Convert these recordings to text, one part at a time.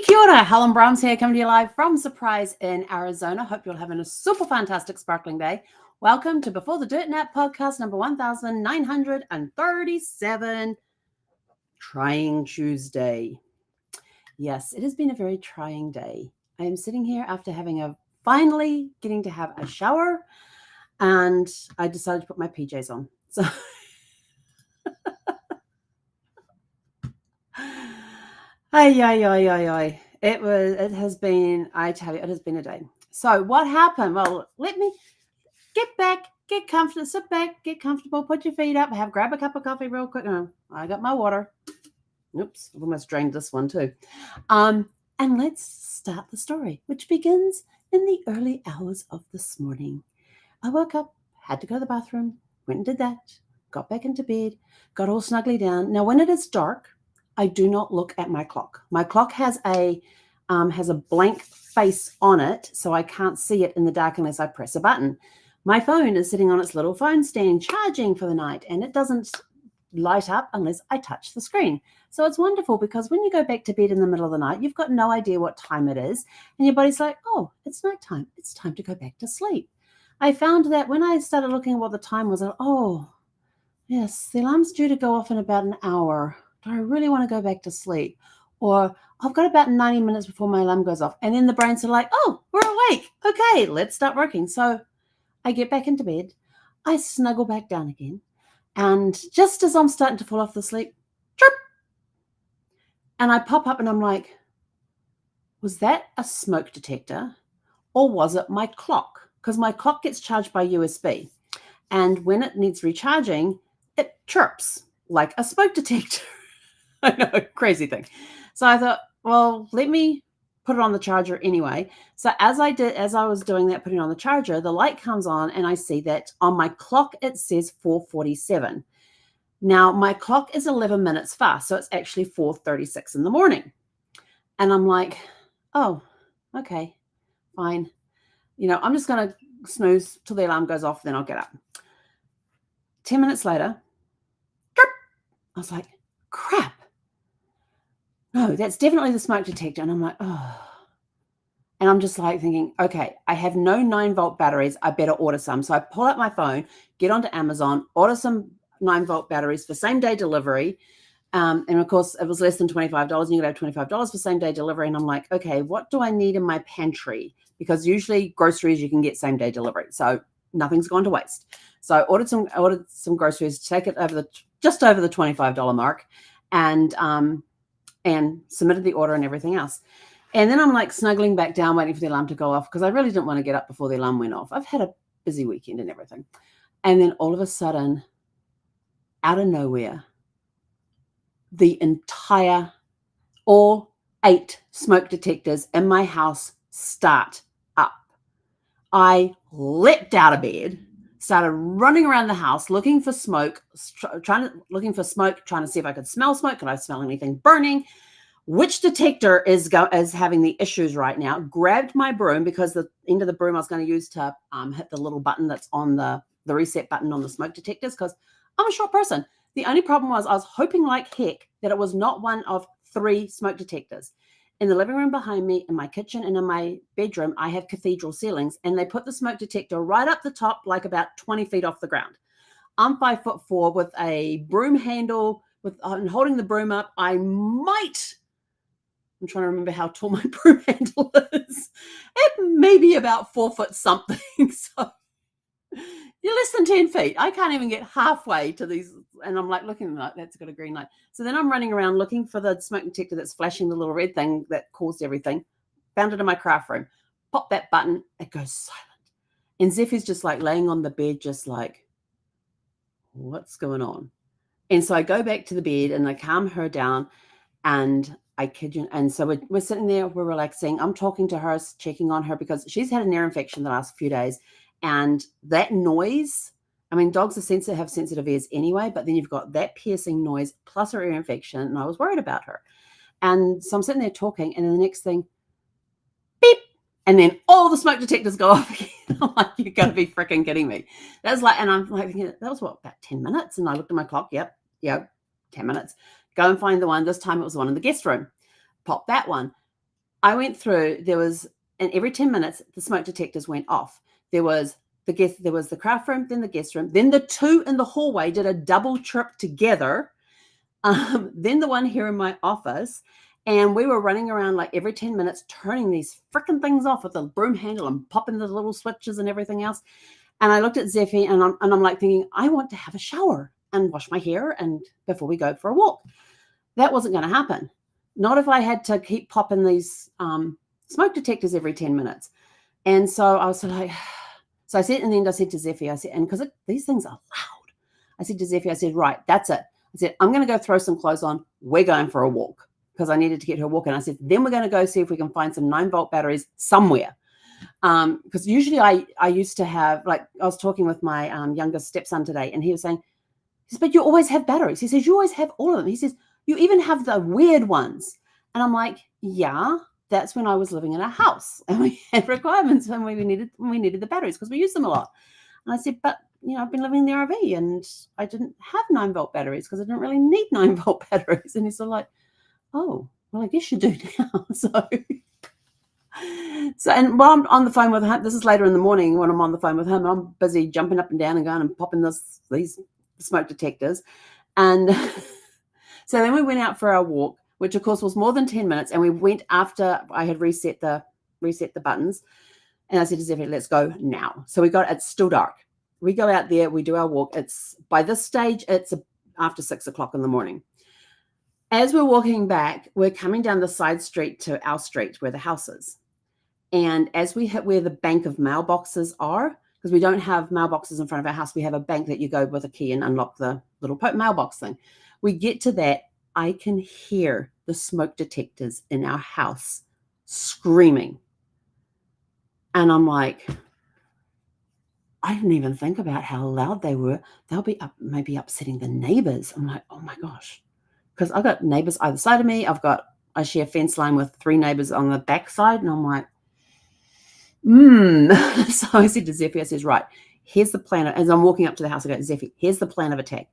Kia ora, Helen Brahms here, coming to you live from Surprise in Arizona. Hope you're having a super fantastic sparkling day. Welcome to Before the Dirt Nap podcast number 1937. Trying Tuesday. Yes, it has been a very trying day. I am sitting here after finally getting to have a shower, and I decided to put my PJs on. So Ay. It has been a day. So what happened? Well, let me get back, get comfortable, sit back, get comfortable, put your feet up, grab a cup of coffee real quick. I got my water. Oops, I've almost drained this one too. And let's start the story, which begins in the early hours of this morning. I woke up, had to go to the bathroom, went and did that, got back into bed, got all snuggly down. Now, when it is dark, I do not look at my clock. My clock has a blank face on it, so I can't see it in the dark unless I press a button. My phone is sitting on its little phone stand charging for the night, and it doesn't light up unless I touch the screen. So it's wonderful because when you go back to bed in the middle of the night, you've got no idea what time it is, and your body's like, oh, it's nighttime. It's time to go back to sleep. I found that when I started looking at what the time was, oh, yes, the alarm's due to go off in about an hour. Do I really want to go back to sleep? Or I've got about 90 minutes before my alarm goes off. And then the brains are like, oh, we're awake. Okay, let's start working. So I get back into bed. I snuggle back down again. And just as I'm starting to fall off the sleep, chirp, and I pop up and I'm like, was that a smoke detector or was it my clock? Because my clock gets charged by USB. And when it needs recharging, it chirps like a smoke detector. I know, crazy thing. So I thought, well, let me put it on the charger anyway. So as I was doing that, putting it on the charger, the light comes on and I see that on my clock, it says 4:47. Now my clock is 11 minutes fast. So it's actually 4:36 in the morning. And I'm like, oh, okay, fine. I'm just going to snooze till the alarm goes off. Then I'll get up. 10 minutes later, I was like, crap. No, that's definitely the smoke detector. And I'm like, oh. And I'm just like thinking, okay, I have no 9-volt batteries. I better order some. So I pull out my phone, get onto Amazon, order some 9-volt batteries for same-day delivery. And of course, it was less than $25. And you could have $25 for same-day delivery. And I'm like, okay, what do I need in my pantry? Because usually groceries you can get same-day delivery. So nothing's gone to waste. So I ordered some groceries to take it just over the $25 mark. And submitted the order and everything else. And then I'm like snuggling back down, waiting for the alarm to go off because I really didn't want to get up before the alarm went off. I've had a busy weekend and everything. And then all of a sudden, out of nowhere, all 8 smoke detectors in my house start up. I leapt out of bed, started running around the house looking for smoke, trying to see if I could smell smoke. Could I smell anything burning? Which detector is having the issues right now? Grabbed my broom because the end of the broom I was going to use to hit the little button that's on the reset button on the smoke detectors because I'm a short person. The only problem was I was hoping like heck that it was not one of 3 smoke detectors. In the living room behind me, in my kitchen, and in my bedroom, I have cathedral ceilings, and they put the smoke detector right up the top, like about 20 feet off the ground. I'm 5'4" with a broom handle, and holding the broom up. I'm trying to remember how tall my broom handle is. It may be about 4 foot something. So you're less than 10 feet. I can't even get halfway to these. And I'm like looking like that's got a green light. So then I'm running around looking for the smoke detector that's flashing the little red thing that caused everything. Found it in my craft room. Pop that button. It goes silent. And Zephy's just like laying on the bed, just like, what's going on? And so I go back to the bed and I calm her down and I kid you. And so we're sitting there, we're relaxing. I'm talking to her, checking on her because she's had an ear infection the last few days. And that noise, I mean, dogs are have sensitive ears anyway, but then you've got that piercing noise plus her ear infection. And I was worried about her. And so I'm sitting there talking, and then the next thing, beep. And then all the smoke detectors go off again. I'm like, you're going to be freaking kidding me. That's like, and I'm like, that was what, about 10 minutes? And I looked at my clock. Yep, 10 minutes. Go and find the one. This time it was the one in the guest room. Pop that one. I went through, and every 10 minutes, the smoke detectors went off. There was the craft room, then the guest room, then the two in the hallway did a double trip together. Then the one here in my office, and we were running around like every 10 minutes, turning these freaking things off with a broom handle and popping the little switches and everything else. And I looked at Zeffy, and I'm like thinking, I want to have a shower and wash my hair and before we go for a walk. That wasn't going to happen. Not if I had to keep popping these smoke detectors every 10 minutes. And so I was like, so I said, and then I said to Zeffy, I said, and because these things are loud, I said to Zeffy, I said, right, that's it. I said, I'm going to go throw some clothes on. We're going for a walk because I needed to get her walking. I said, then we're going to go see if we can find some 9-volt batteries somewhere. Because usually I used to have, like, I was talking with my youngest stepson today, and he was saying, but you always have batteries. He says, you always have all of them. He says, you even have the weird ones. And I'm like, yeah, that's when I was living in a house and we had requirements when we needed the batteries because we use them a lot. And I said, but I've been living in the RV and I didn't have 9-volt batteries because I didn't really need 9-volt batteries. And he's sort of like, oh, well, I guess you do now. So, and while I'm on the phone with him, this is later in the morning when I'm on the phone with him, I'm busy jumping up and down and going and popping these smoke detectors. And so then we went out for our walk, which of course was more than 10 minutes. And we went after I had reset the buttons. And I said to Zeffy, let's go now. So it's still dark. We go out there, we do our walk. By this stage, it's after 6 o'clock in the morning. As we're walking back, we're coming down the side street to our street where the house is. And as we hit where the bank of mailboxes are, because we don't have mailboxes in front of our house, we have a bank that you go with a key and unlock the little mailbox thing. We get to that, I can hear the smoke detectors in our house screaming. And I'm like, I didn't even think about how loud they were. They'll be maybe upsetting the neighbors. I'm like, oh my gosh. Because I've got neighbors either side of me. I share a fence line with 3 neighbors on the back side. And I'm like, So I said to Zeffy, I says, right, here's the plan. As I'm walking up to the house, I go, Zeffy, here's the plan of attack.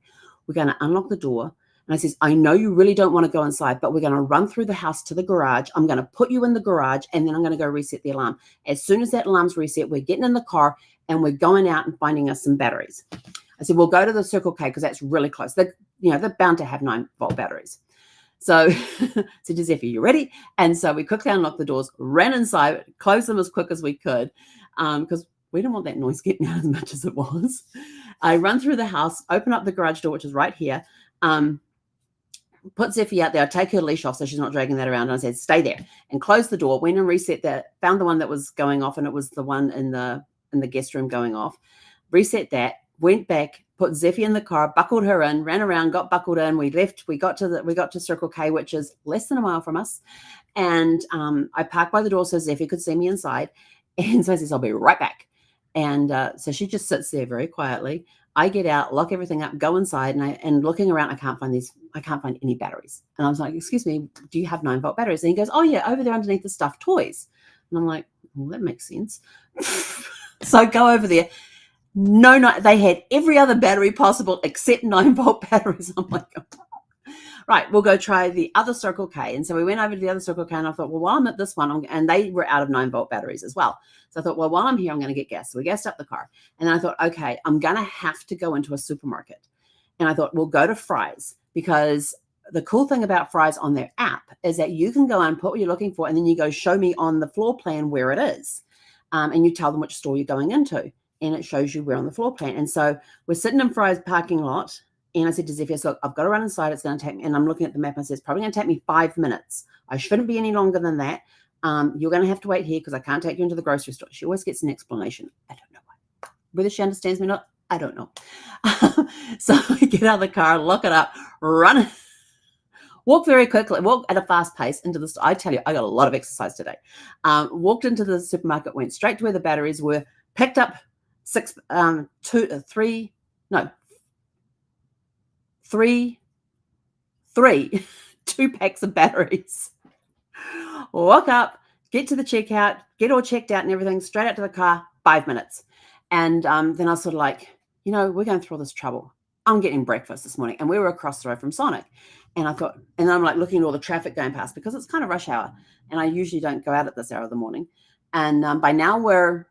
We're going to unlock the door. And I says, I know you really don't want to go inside, but we're going to run through the house to the garage. I'm going to put you in the garage, and then I'm going to go reset the alarm. As soon as that alarm's reset, we're getting in the car, and we're going out and finding us some batteries. I said, we'll go to the Circle K because that's really close. They're bound to have 9-volt batteries. So I said to Zeffy, you ready? And so we quickly unlocked the doors, ran inside, closed them as quick as we could because we didn't want that noise getting out as much as it was. I run through the house, open up the garage door, which is right here, put Zeffy out there. I take her leash off so she's not dragging that around. And I said, stay there, and close the door. Went and reset that, found the one that was going off, and it was the one in the guest room going off. Reset that, went back, put Zeffy in the car, buckled her in, ran around, got buckled in. We left. We got to Circle K, which is less than a mile from us. And I parked by the door so Zeffy could see me inside. And so I says, I'll be right back. And so she just sits there very quietly. I get out, lock everything up, go inside, and looking around, I can't find any batteries. And I was like, excuse me, do you have 9-volt batteries? And he goes, oh yeah, over there underneath the stuffed toys. And I'm like, well, that makes sense. So I go over there. No, they had every other battery possible except 9-volt batteries. I'm like, oh. Right, we'll go try the other Circle K. And so we went over to the other Circle K, and I thought, well, while I'm at this one, and they were out of 9-volt batteries as well. So I thought, well, while I'm here, I'm going to get gas. So we gassed up the car. And then I thought, okay, I'm going to have to go into a supermarket. And I thought, we'll go to Fry's, because the cool thing about Fry's on their app is that you can go and put what you're looking for, and then you go show me on the floor plan where it is. And you tell them which store you're going into, and it shows you where on the floor plan. And so we're sitting in Fry's parking lot. And I said to Zeffy, look, I've got to run inside. It's going to take me, and I'm looking at the map, and I said, it's probably going to take me 5 minutes. I shouldn't be any longer than that. You're going to have to wait here because I can't take you into the grocery store. She always gets an explanation. I don't know why. Whether she understands me or not, I don't know. So I get out of the car, lock it up, run, walk very quickly, walk at a fast pace into the store. I tell you, I got a lot of exercise today. Walked into the supermarket, went straight to where the batteries were, picked up 2 packs of batteries. Walk up, get to the checkout, get all checked out and everything, straight out to the car, 5 minutes. And then I was sort of like, we're going through all this trouble. I'm getting breakfast this morning. And we were across the road from Sonic. And I thought, and I'm like looking at all the traffic going past because it's kind of rush hour. And I usually don't go out at this hour of the morning. And by now we're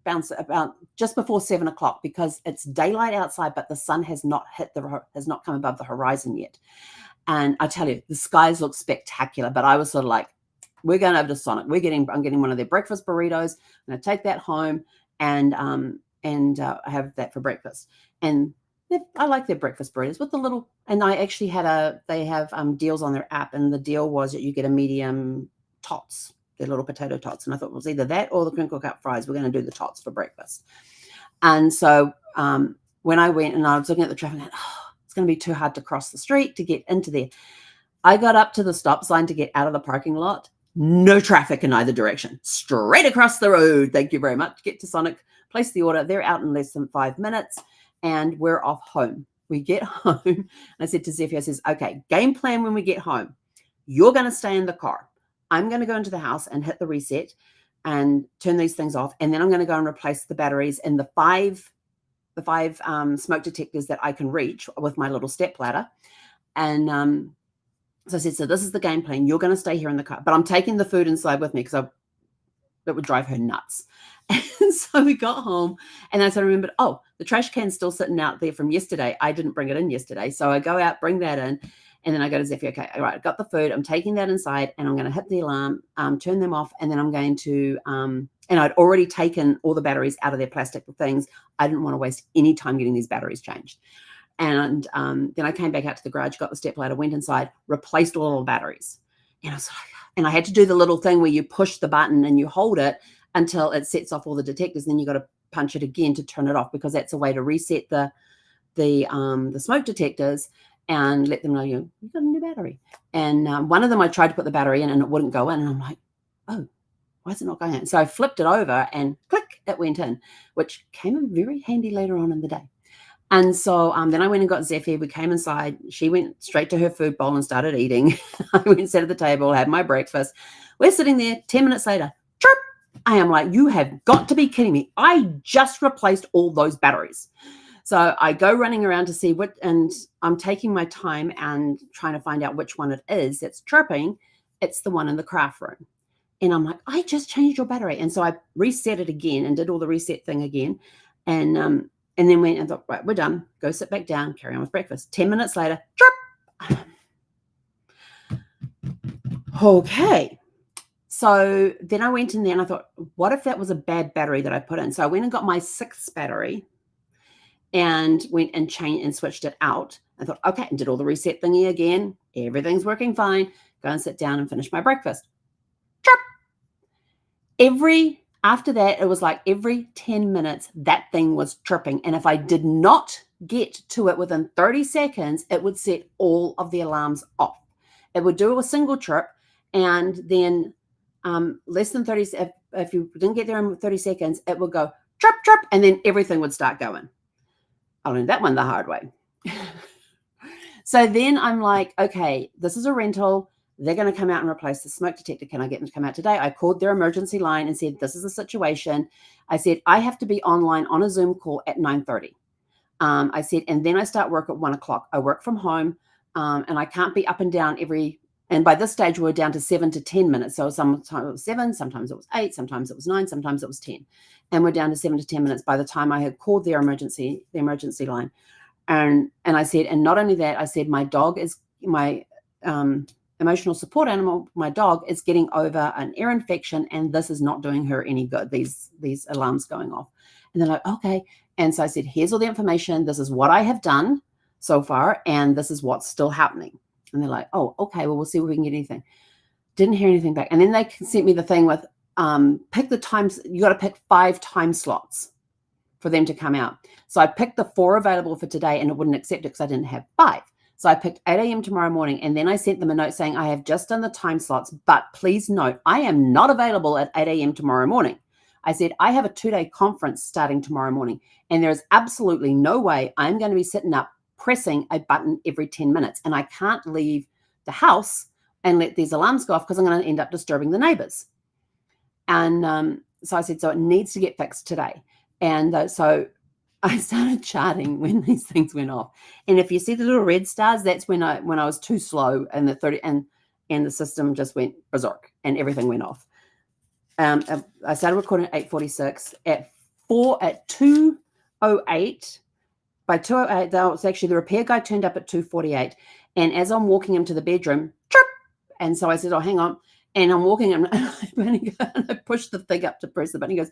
about just before 7 o'clock because it's daylight outside, but the sun has not come above the horizon yet. And I tell you, the skies look spectacular. But I was sort of like, we're going over to Sonic. I'm getting one of their breakfast burritos. I'm going to take that home and have that for breakfast. And I like their breakfast burritos with the little. And I actually they have deals on their app, and the deal was that you get a medium tots. Their little potato tots. And I thought it was either that or the crinkle cut fries. We're going to do the tots for breakfast. And so when I went and I was looking at the traffic, it's going to be too hard to cross the street to get into there. I got up to the stop sign to get out of the parking lot. No traffic in either direction. Straight across the road. Thank you very much. Get to Sonic, place the order. They're out in less than 5 minutes and we're off home. We get home. And I said to Zephyr, I says, okay, game plan when we get home. You're going to stay in the car. I'm going to go into the house and hit the reset and turn these things off. And then I'm going to go and replace the batteries in the five smoke detectors that I can reach with my little step ladder. And so I said, so this is the game plan. You're going to stay here in the car, but I'm taking the food inside with me because that would drive her nuts. And so we got home and I sort of remembered, oh, the trash can's still sitting out there from yesterday. I didn't bring it in yesterday. So I go out, bring that in. And then I go to Zephyr, okay, all right, I got the food. I'm taking that inside and I'm going to hit the alarm, turn them off. And then I'm going to, and I'd already taken all the batteries out of their plastic things. I didn't want to waste any time getting these batteries changed. And then I came back out to the garage, got the step ladder, went inside, replaced all the batteries. And I was like, and I had to do the little thing where you push the button and you hold it until it sets off all the detectors. And then you got to punch it again to turn it off because that's a way to reset the smoke detectors and let them know you've got a new battery. And one of them, I tried to put the battery in and it wouldn't go in. And I'm like, oh, why is it not going in? So I flipped it over and click, it went in, which came in very handy later on in the day. And so then I went and got Zephyr. We came inside. She went straight to her food bowl and started eating. I went and sat at the table, had my breakfast. We're sitting there 10 minutes later. Chirp! I am like, you have got to be kidding me. I just replaced all those batteries. So I go running around to see what, and I'm taking my time and trying to find out which one it is that's chirping. It's the one in the craft room. And I'm like, I just changed your battery. And so I reset it again and did all the reset thing again. And then went and thought, right, we're done. Go sit back down, carry on with breakfast. 10 minutes later, chirp. Okay. So then I went in there and I thought, what if that was a bad battery that I put in? So I went and got my 6th battery and went and changed and switched it out. I thought, okay, and did all the reset thingy again. Everything's working fine. Go and sit down and finish my breakfast. Chirp. After that, it was like every 10 minutes, that thing was chirping. And if I did not get to it within 30 seconds, it would set all of the alarms off. It would do a single chirp. And then less than 30, if you didn't get there in 30 seconds, it would go chirp, chirp, and then everything would start going. I learned that one the hard way. So then I'm like, okay, this is a rental. They're going to come out and replace the smoke detector. Can I get them to come out today? I called their emergency line and said, this is the situation. I said, I have to be online on a Zoom call at 9:30. I said, and then I start work at 1 o'clock. I work from home and I can't be up and down and by this stage, we were down to 7 to 10 minutes. So sometimes it was 7, sometimes it was 8, sometimes it was 9, sometimes it was 10. And we're down to 7 to 10 minutes by the time I had called the emergency line. And I said, and not only that, I said, my dog is my emotional support animal. My dog is getting over an ear infection and this is not doing her any good. These alarms going off. And they're like, okay. And so I said, here's all the information. This is what I have done so far. And this is what's still happening. And they're like, oh, okay, well, we'll see if we can get anything. Didn't hear anything back. And then they sent me the thing with pick the times. You got to pick 5 time slots for them to come out. So I picked the 4 available for today and it wouldn't accept it because I didn't have 5. So I picked 8 a.m. tomorrow morning. And then I sent them a note saying, I have just done the time slots, but please note, I am not available at 8 a.m. tomorrow morning. I said, I have a 2-day conference starting tomorrow morning. And there's absolutely no way I'm going to be sitting up pressing a button every 10 minutes. And I can't leave the house and let these alarms go off because I'm going to end up disturbing the neighbors. And so I said, so it needs to get fixed today. And so I started charting when these things went off. And if you see the little red stars, that's when I was too slow, and the system just went berserk and everything went off. I started recording at 8:46. At 2:08. By 2:08, that was actually the repair guy turned up at 2:48. And as I'm walking him to the bedroom, chirp, and so I said, "Oh, hang on." And I'm walking him, and I pushed the thing up to press the button. He goes,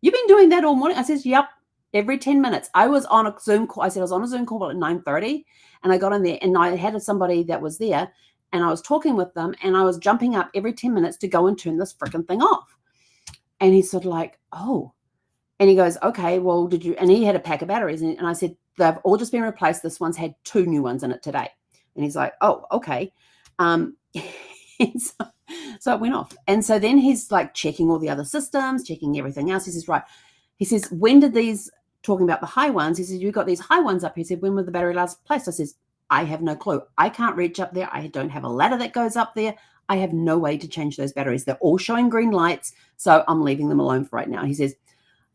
"You've been doing that all morning?" I says, "Yep." Every 10 minutes. I was on a Zoom call. I said I was on a Zoom call at 9:30, and I got in there, and I had somebody that was there, and I was talking with them, and I was jumping up every 10 minutes to go and turn this freaking thing off. And he's sort of like, "Oh." And he goes, "Okay, well, did you?" And he had a pack of batteries. And I said, "They've all just been replaced. This one's had 2 new ones in it today." And he's like, "Oh, okay." So it went off. And so then he's like checking all the other systems, checking everything else. He says, "Right." He says, "When did these," talking about the high ones, he said, "You got these high ones up." He said, "When were the battery last placed?" I says, "I have no clue. I can't reach up there. I don't have a ladder that goes up there. I have no way to change those batteries. They're all showing green lights. So I'm leaving them alone for right now." He says,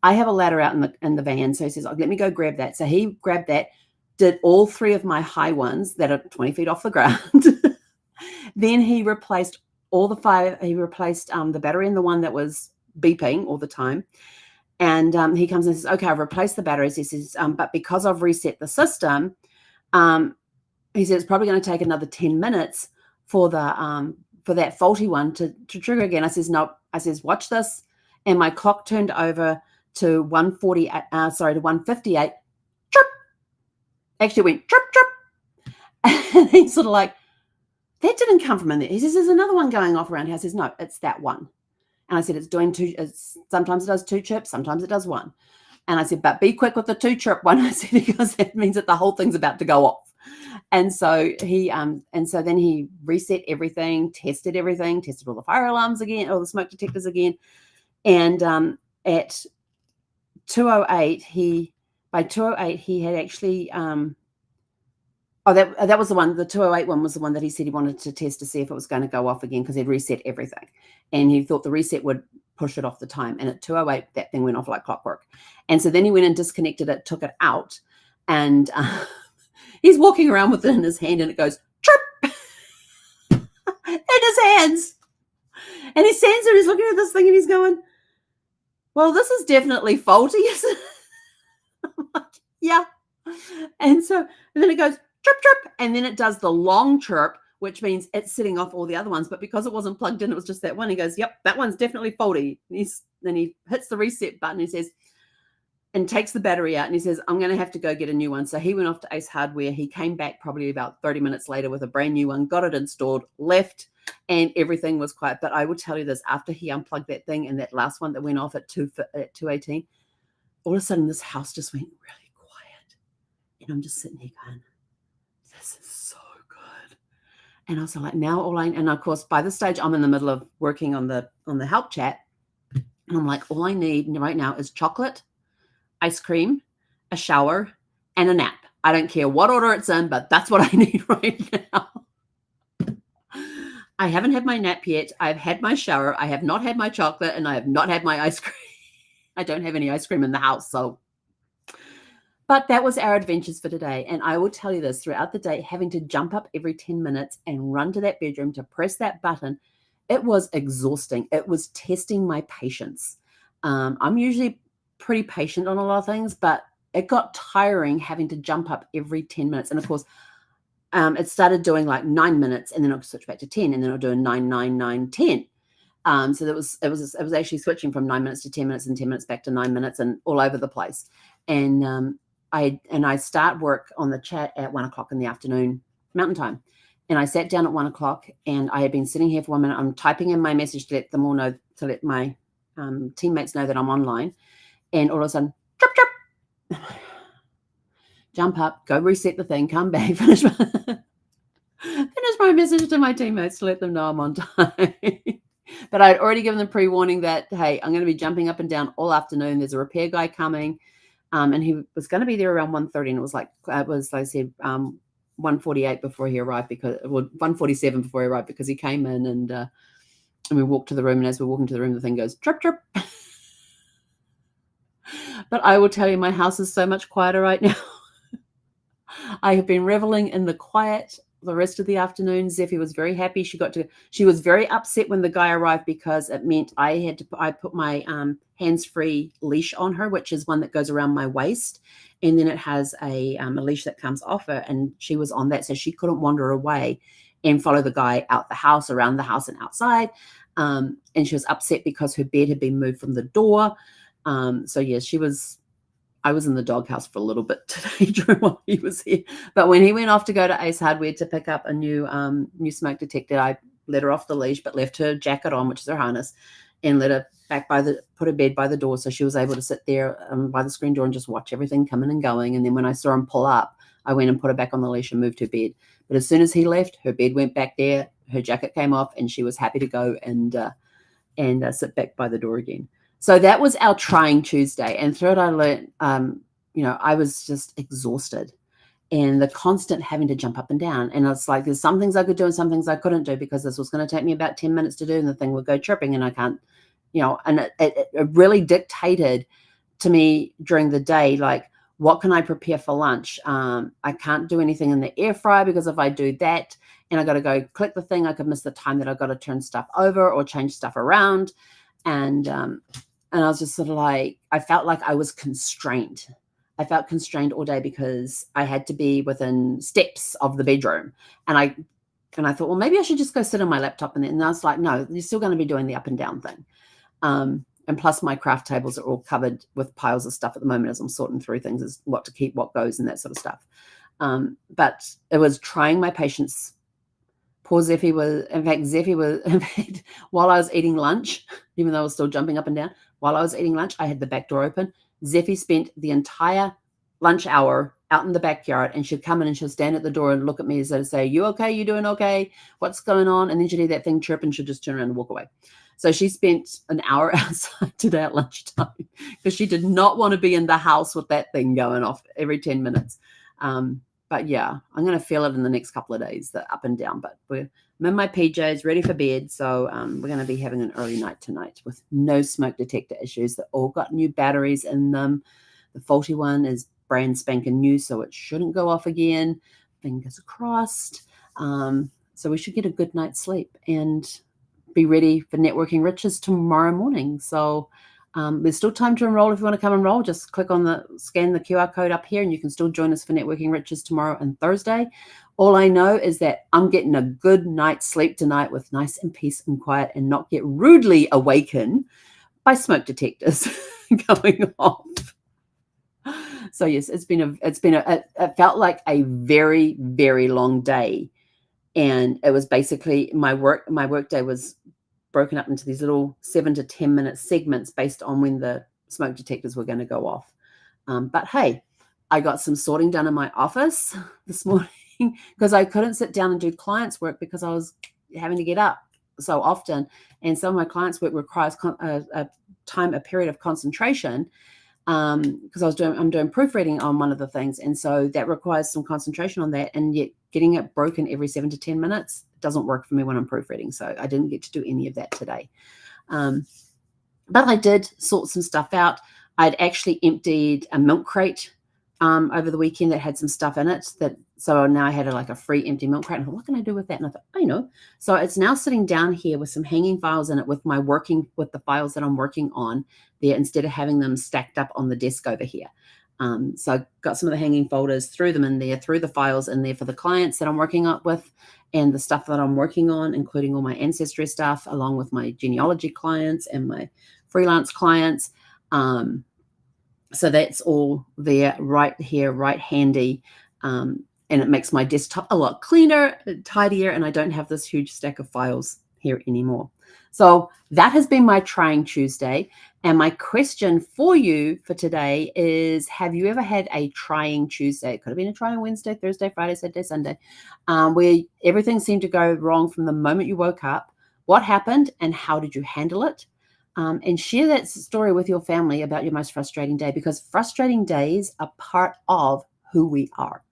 "I have a ladder out in the van." So he says, "Oh, let me go grab that." So he grabbed that, did all 3 of my high ones that are 20 feet off the ground. Then he replaced all the 5. He replaced the battery in the one that was beeping all the time. And he comes and says, "Okay, I've replaced the batteries." He says, "But because I've reset the system," he says, "it's probably going to take another 10 minutes for that faulty one to trigger again." I says, "No." I says, "Watch this." And my clock turned over to 158. Chirp. Actually went chirp, chirp. And he's sort of like, "That didn't come from in there." He says, "There's another one going off around here." I says, "No, it's that one." And I said, "It's doing 2. Sometimes it does 2 chirps, sometimes it does 1. And I said, "But be quick with the 2 chirp one." I said, "Because that means that the whole thing's about to go off." And so then he reset everything, tested all the fire alarms again, all the smoke detectors again. And at 2:08, he had actually that was the one. The 2:08 one was the one that he said he wanted to test to see if it was going to go off again, because he'd reset everything, and he thought the reset would push it off the time. And at 2:08, that thing went off like clockwork. And so then he went and disconnected it, took it out, and he's walking around with it in his hand, and it goes chirp in his hands. And he stands there, he's looking at this thing, and he's going, "Well, this is definitely faulty, isn't it?" I'm like, "Yeah." And then it goes chirp, chirp, and then it does the long chirp, which means it's setting off all the other ones. But because it wasn't plugged in, it was just that one. He goes, "Yep, that one's definitely faulty." Then he hits the reset button, he says, and takes the battery out, and he says, "I'm going to have to go get a new one." So he went off to Ace Hardware. He came back probably about 30 minutes later with a brand new one, got it installed, left, and everything was quiet. But I will tell you this, after he unplugged that thing and that last one that went off at 2:18, all of a sudden this house just went really quiet. And I'm just sitting here going, "This is so good." And I was like, and of course, by this stage, I'm in the middle of working on the help chat. And I'm like, all I need right now is chocolate, ice cream, a shower, and a nap. I don't care what order it's in, but that's what I need right now. I haven't had my nap yet. I've had my shower. I have not had my chocolate, and I have not had my ice cream. I don't have any ice cream in the house, so. But that was our adventures for today. And I will tell you this, throughout the day, having to jump up every 10 minutes and run to that bedroom to press that button, it was exhausting. It was testing my patience. I'm usually pretty patient on a lot of things, but it got tiring having to jump up every 10 minutes. And of course, it started doing like 9 minutes, and then I'll switch back to 10, and then I'll do a 9, 9, 9, 10. So it was actually switching from 9 minutes to 10 minutes and 10 minutes back to 9 minutes and all over the place. And I start work on the chat at 1:00 in the afternoon, Mountain Time. And I sat down at 1:00, and I had been sitting here for 1 minute. I'm typing in my message to let them all know, to let my teammates know that I'm online. And all of a sudden, chirp, chirp. Jump up, go reset the thing, come back, finish my message to my teammates to let them know I'm on time. But I'd already given them pre-warning that, hey, I'm going to be jumping up and down all afternoon. There's a repair guy coming. And he was going to be there around 1:30, and like I said, 1:48 before he arrived, 1:47 before he arrived, because he came in and we walked to the room, and as we're walking to the room, the thing goes, chirp, chirp. But I will tell you, my house is so much quieter right now. I have been reveling in the quiet the rest of the afternoon. Zeffie was very happy. She was very upset when the guy arrived because it meant I put my hands-free leash on her, which is one that goes around my waist. And then it has a leash that comes off her. And she was on that. So she couldn't wander away and follow the guy out the house, around the house and outside. And she was upset because her bed had been moved from the door. So yes, I was in the doghouse for a little bit today during while he was here. But when he went off to go to Ace Hardware to pick up a new smoke detector, I let her off the leash, but left her jacket on, which is her harness, and let her put her bed by the door, so she was able to sit there by the screen door and just watch everything coming and going. And then when I saw him pull up, I went and put her back on the leash and moved her bed. But as soon as he left, her bed went back there, her jacket came off, and she was happy to go and sit back by the door again. So that was our trying Tuesday. And through it, I learned, I was just exhausted, and the constant having to jump up and down. And it's like, there's some things I could do and some things I couldn't do, because this was going to take me about 10 minutes to do, and the thing would go tripping, and I can't, and it really dictated to me during the day, like, what can I prepare for lunch? I can't do anything in the air fryer, because if I do that and I got to go click the thing, I could miss the time that I got to turn stuff over or change stuff around. And I was just sort of like, I felt like I was constrained. I felt constrained all day because I had to be within steps of the bedroom. And I thought, well, maybe I should just go sit on my laptop. And I was like, no, you're still going to be doing the up and down thing. And plus my craft tables are all covered with piles of stuff at the moment as I'm sorting through things, as what to keep, what goes, and that sort of stuff. But it was trying my patience. Poor Zeffie was, while I was eating lunch, even though I was still jumping up and down, while I was eating lunch, I had the back door open. Zeffie spent the entire lunch hour out in the backyard, and she'd come in and she'd stand at the door and look at me as though to say, you okay? You doing okay? What's going on? And then she'd hear that thing chirp and she'd just turn around and walk away. So she spent an hour outside today at lunchtime because she did not want to be in the house with that thing going off every 10 minutes. But yeah, I'm going to feel it in the next couple of days, the up and down. But I'm in my PJs, ready for bed. So we're going to be having an early night tonight with no smoke detector issues. They've all got new batteries in them. The faulty one is brand spanking new, so it shouldn't go off again. Fingers crossed. So we should get a good night's sleep and be ready for Networking Riches tomorrow morning. So there's still time to enroll. If you want to come enroll, just scan the QR code up here, and you can still join us for Networking Riches tomorrow and Thursday. All I know is that I'm getting a good night's sleep tonight with nice and peace and quiet, and not get rudely awakened by smoke detectors going off. So yes, it felt like a very, very long day. And it was basically my work day was broken up into these little 7 to 10 minute segments based on when the smoke detectors were going to go off. But hey, I got some sorting done in my office this morning because I couldn't sit down and do clients' work because I was having to get up so often. And some of my clients' work requires a period of concentration, because I'm doing proofreading on one of the things. And so that requires some concentration on that. And yet getting it broken every 7 to 10 minutes doesn't work for me when I'm proofreading. So I didn't get to do any of that today. But I did sort some stuff out. I'd actually emptied a milk crate over the weekend that had some stuff in it. So now I had a free empty milk crate. And I thought, what can I do with that? And I thought, I know. So it's now sitting down here with some hanging files in it with the files that I'm working on there, instead of having them stacked up on the desk over here. So I got some of the hanging folders, threw them in there, threw the files in there for the clients that I'm working up with, and the stuff that I'm working on, including all my ancestry stuff, along with my genealogy clients and my freelance clients. So that's all there right here, right handy. And it makes my desktop a lot cleaner, tidier, and I don't have this huge stack of files here anymore. So that has been my Trying Tuesday. And my question for you for today is, have you ever had a Trying Tuesday? It could have been a Trying Wednesday, Thursday, Friday, Saturday, Sunday, where everything seemed to go wrong from the moment you woke up. What happened and how did you handle it? And share that story with your family about your most frustrating day, because frustrating days are part of who we are.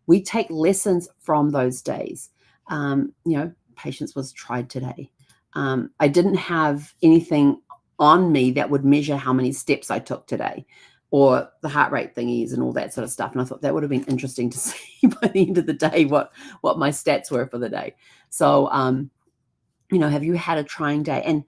We take lessons from those days. Patience was tried today. I didn't have anything on me that would measure how many steps I took today or the heart rate thingies and all that sort of stuff. And I thought that would have been interesting to see by the end of the day what my stats were for the day. So, have you had a trying day? And,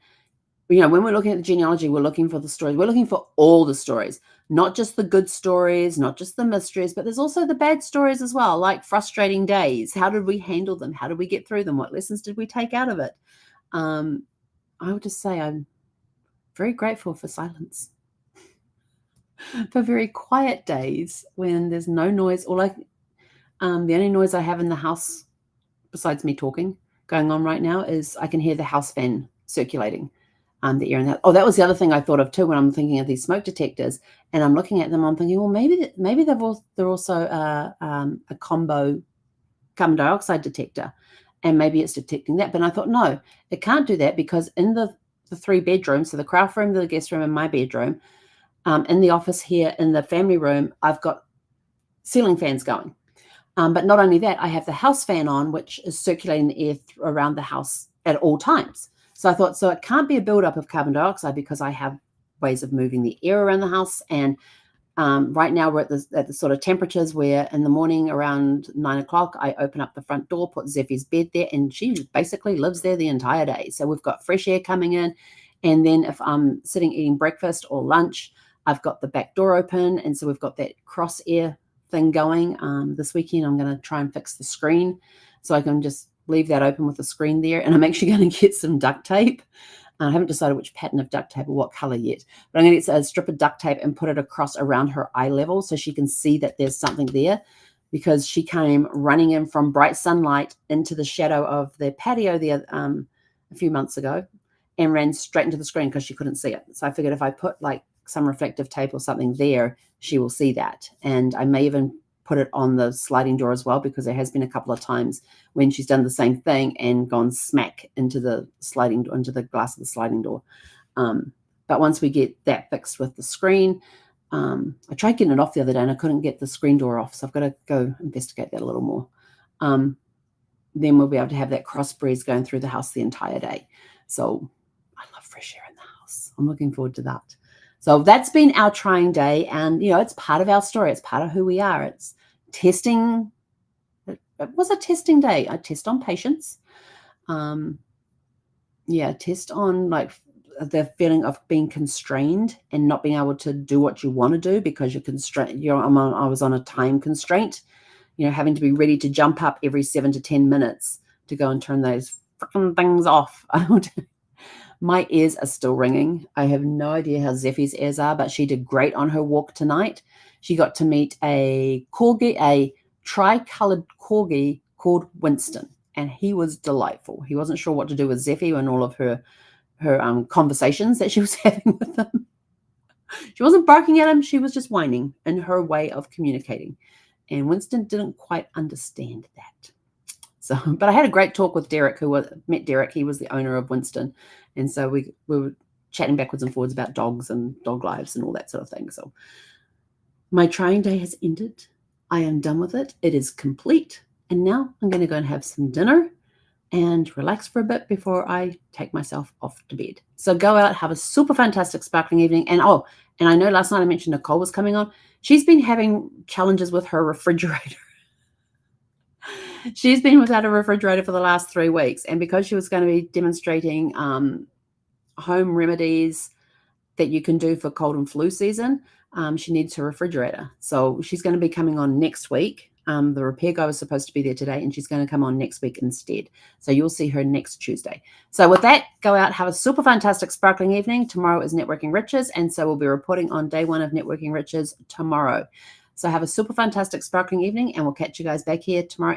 when we're looking at the genealogy, we're looking for the stories. We're looking for all the stories, not just the good stories, not just the mysteries, but there's also the bad stories as well, like frustrating days. How did we handle them? How did we get through them? What lessons did we take out of it? I would just say I'm very grateful for silence, for very quiet days when there's no noise. The only noise I have in the house, besides me talking, going on right now, is I can hear the house fan circulating. The air in that. Oh, that was the other thing I thought of too when I'm thinking of these smoke detectors, and I'm looking at them. I'm thinking, well, maybe they're also a combo carbon dioxide detector, and maybe it's detecting that. But I thought, no, it can't do that, because in the 3 bedrooms, so the craft room, the guest room, and my bedroom, in the office here, in the family room, I've got ceiling fans going. But not only that, I have the house fan on, which is circulating the air around the house at all times. So I thought, so it can't be a buildup of carbon dioxide, because I have ways of moving the air around the house. And right now we're at the sort of temperatures where in the morning around 9 o'clock, I open up the front door, put Zeffie's bed there, and she basically lives there the entire day. So we've got fresh air coming in. And then if I'm sitting eating breakfast or lunch, I've got the back door open. And so we've got that cross air thing going. This weekend, I'm going to try and fix the screen so I can just leave that open with the screen there. And I'm actually going to get some duct tape. I haven't decided which pattern of duct tape or what color yet, but I'm going to get a strip of duct tape and put it across around her eye level so she can see that there's something there, because she came running in from bright sunlight into the shadow of the patio there a few months ago and ran straight into the screen because she couldn't see it. So I figured if I put like some reflective tape or something there, she will see that. And I may even put it on the sliding door as well, because there has been a couple of times when she's done the same thing and gone smack into the glass of the sliding door. But once we get that fixed with the screen, I tried getting it off the other day and I couldn't get the screen door off. So I've got to go investigate that a little more. Then we'll be able to have that cross breeze going through the house the entire day. So I love fresh air in the house. I'm looking forward to that. So that's been our trying day. And, it's part of our story. It's part of who we are. It's testing. It was a testing day. I test on patience. Test on like the feeling of being constrained and not being able to do what you want to do because you're constrained. I was on a time constraint, having to be ready to jump up every 7 to 10 minutes to go and turn those freaking things off. My ears are still ringing. I have no idea how Zeffie's ears are, but she did great on her walk tonight. She got to meet a corgi, a tri-colored corgi called Winston, and he was delightful. He wasn't sure what to do with Zeffie and all of her conversations that she was having with him. She wasn't barking at him. She was just whining in her way of communicating. And Winston didn't quite understand that. So, but I had a great talk with Derek, met Derek. He was the owner of Winston. And so we were chatting backwards and forwards about dogs and dog lives and all that sort of thing. So my trying day has ended. I am done with it. It is complete. And now I'm going to go and have some dinner and relax for a bit before I take myself off to bed. So go out, have a super fantastic sparkling evening. And I know last night I mentioned Nicole was coming on. She's been having challenges with her refrigerator. She's been without a refrigerator for the last 3 weeks. And because she was going to be demonstrating home remedies that you can do for cold and flu season, she needs her refrigerator. So she's going to be coming on next week. The repair guy was supposed to be there today, and she's going to come on next week instead. So you'll see her next Tuesday. So with that, go out, have a super fantastic sparkling evening. Tomorrow is Networking Riches, and so we'll be reporting on day 1 of Networking Riches tomorrow. So have a super fantastic sparkling evening, and we'll catch you guys back here tomorrow.